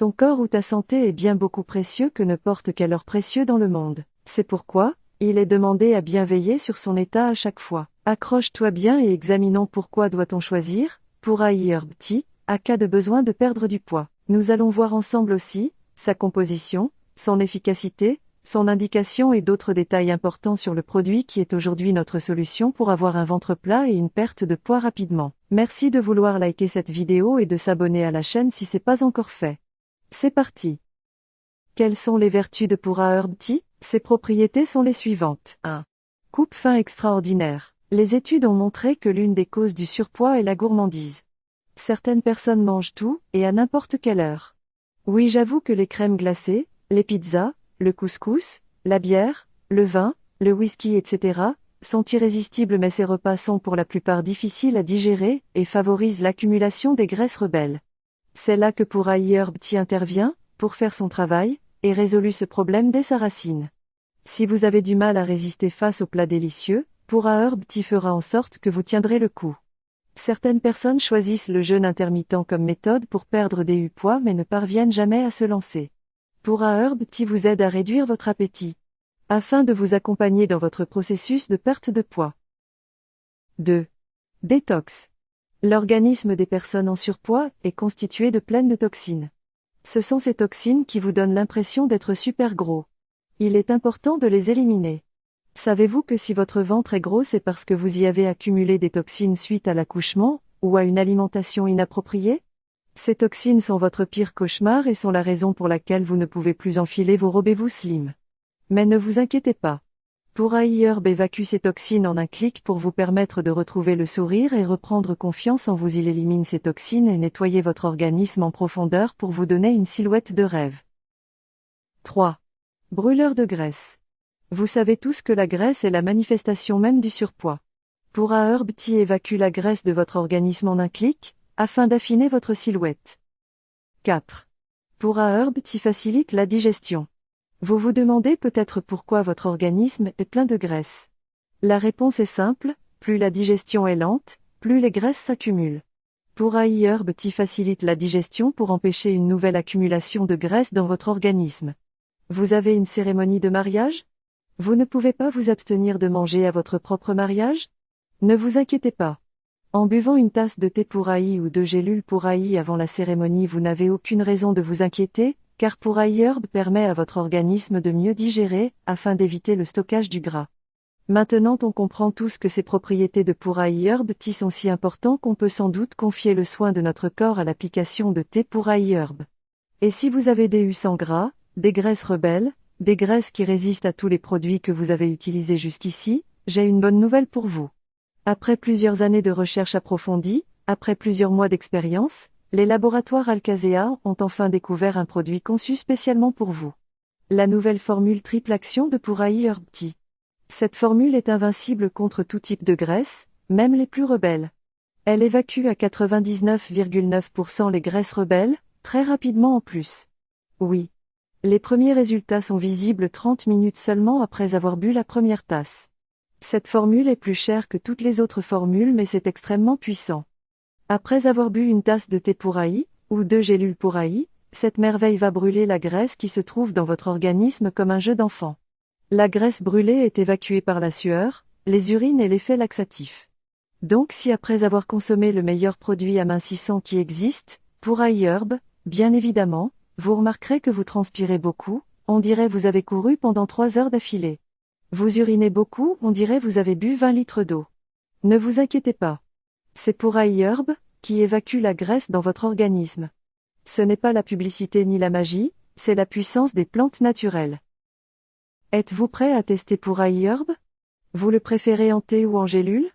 Ton corps ou ta santé est bien beaucoup précieux que n'importe quel or précieux dans le monde. C'est pourquoi, il est demandé à bien veiller sur son état à chaque fois. Accroche-toi bien et examinons pourquoi doit-on choisir, Purai Herb Tea, à cas de besoin de perdre du poids. Nous allons voir ensemble aussi, sa composition, son efficacité, son indication et d'autres détails importants sur le produit qui est aujourd'hui notre solution pour avoir un ventre plat et une perte de poids rapidement. Merci de vouloir liker cette vidéo et de s'abonner à la chaîne si ce n'est pas encore fait. C'est parti. Quelles sont les vertus de Purai Herb Tea? Ses propriétés sont les suivantes. 1. Coupe-faim extraordinaire. Les études ont montré que l'une des causes du surpoids est la gourmandise. Certaines personnes mangent tout, et à n'importe quelle heure. Oui, j'avoue que les crèmes glacées, les pizzas, le couscous, la bière, le vin, le whisky, etc., sont irrésistibles, mais ces repas sont pour la plupart difficiles à digérer et favorisent l'accumulation des graisses rebelles. C'est là que Purai Herb Tea intervient, pour faire son travail, et résout ce problème dès sa racine. Si vous avez du mal à résister face aux plats délicieux, Purai Herb Tea fera en sorte que vous tiendrez le coup. Certaines personnes choisissent le jeûne intermittent comme méthode pour perdre du poids mais ne parviennent jamais à se lancer. Purai Herb Tea vous aide à réduire votre appétit, afin de vous accompagner dans votre processus de perte de poids. 2. Détox. L'organisme des personnes en surpoids est constitué de plein de toxines. Ce sont ces toxines qui vous donnent l'impression d'être super gros. Il est important de les éliminer. Savez-vous que si votre ventre est gros, c'est parce que vous y avez accumulé des toxines suite à l'accouchement, ou à une alimentation inappropriée? Ces toxines sont votre pire cauchemar et sont la raison pour laquelle vous ne pouvez plus enfiler vos robes et vous slim. Mais ne vous inquiétez pas. Purai Herb évacue ces toxines en un clic pour vous permettre de retrouver le sourire et reprendre confiance en vous. Il élimine ces toxines et nettoie votre organisme en profondeur pour vous donner une silhouette de rêve. 3. Brûleur de graisse. Vous savez tous que la graisse est la manifestation même du surpoids. Purai Herb Tea évacue la graisse de votre organisme en un clic, afin d'affiner votre silhouette. 4. Purai Herb Tea facilite la digestion. Vous vous demandez peut-être pourquoi votre organisme est plein de graisse. La réponse est simple, plus la digestion est lente, plus les graisses s'accumulent. Purai Herb Tea facilite la digestion pour empêcher une nouvelle accumulation de graisse dans votre organisme. Vous avez une cérémonie de mariage? Vous ne pouvez pas vous abstenir de manger à votre propre mariage? Ne vous inquiétez pas. En buvant une tasse de thé Purai ou de gélules Purai avant la cérémonie, vous n'avez aucune raison de vous inquiéter, car Purai Herb permet à votre organisme de mieux digérer, afin d'éviter le stockage du gras. Maintenant on comprend tous que ces propriétés de Purai Herb Tea sont si importantes qu'on peut sans doute confier le soin de notre corps à l'application de thé Purai Herb. Et si vous avez des sans gras, des graisses rebelles, des graisses qui résistent à tous les produits que vous avez utilisés jusqu'ici, j'ai une bonne nouvelle pour vous. Après plusieurs années de recherche approfondie, après plusieurs mois d'expérience, les laboratoires Alcasea ont enfin découvert un produit conçu spécialement pour vous. La nouvelle formule triple action de Purai Herb Tea. Cette formule est invincible contre tout type de graisse, même les plus rebelles. Elle évacue à 99,9% les graisses rebelles, très rapidement en plus. Oui. Les premiers résultats sont visibles 30 minutes seulement après avoir bu la première tasse. Cette formule est plus chère que toutes les autres formules mais c'est extrêmement puissant. Après avoir bu une tasse de thé Purai, ou 2 gélules Purai, cette merveille va brûler la graisse qui se trouve dans votre organisme comme un jeu d'enfant. La graisse brûlée est évacuée par la sueur, les urines et l'effet laxatif. Donc si après avoir consommé le meilleur produit amincissant qui existe, Purai Herb, bien évidemment, vous remarquerez que vous transpirez beaucoup, on dirait vous avez couru pendant 3 heures d'affilée. Vous urinez beaucoup, on dirait vous avez bu 20 litres d'eau. Ne vous inquiétez pas. C'est Purai Herb qui évacue la graisse dans votre organisme. Ce n'est pas la publicité ni la magie, c'est la puissance des plantes naturelles. Êtes-vous prêt à tester Purai Herb? Vous le préférez en thé ou en gélule?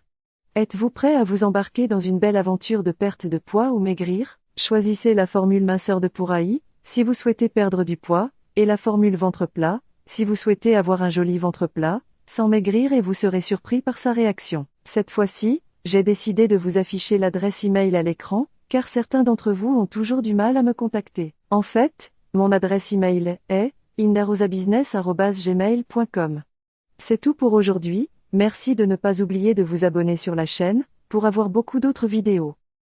Êtes-vous prêt à vous embarquer dans une belle aventure de perte de poids ou maigrir? Choisissez la formule minceur de Purai, si vous souhaitez perdre du poids, et la formule ventre plat, si vous souhaitez avoir un joli ventre plat, sans maigrir et vous serez surpris par sa réaction. Cette fois-ci, j'ai décidé de vous afficher l'adresse email à l'écran, car certains d'entre vous ont toujours du mal à me contacter. En fait, mon adresse email est indarosabusiness@gmail.com. C'est tout pour aujourd'hui, merci de ne pas oublier de vous abonner sur la chaîne, pour avoir beaucoup d'autres vidéos.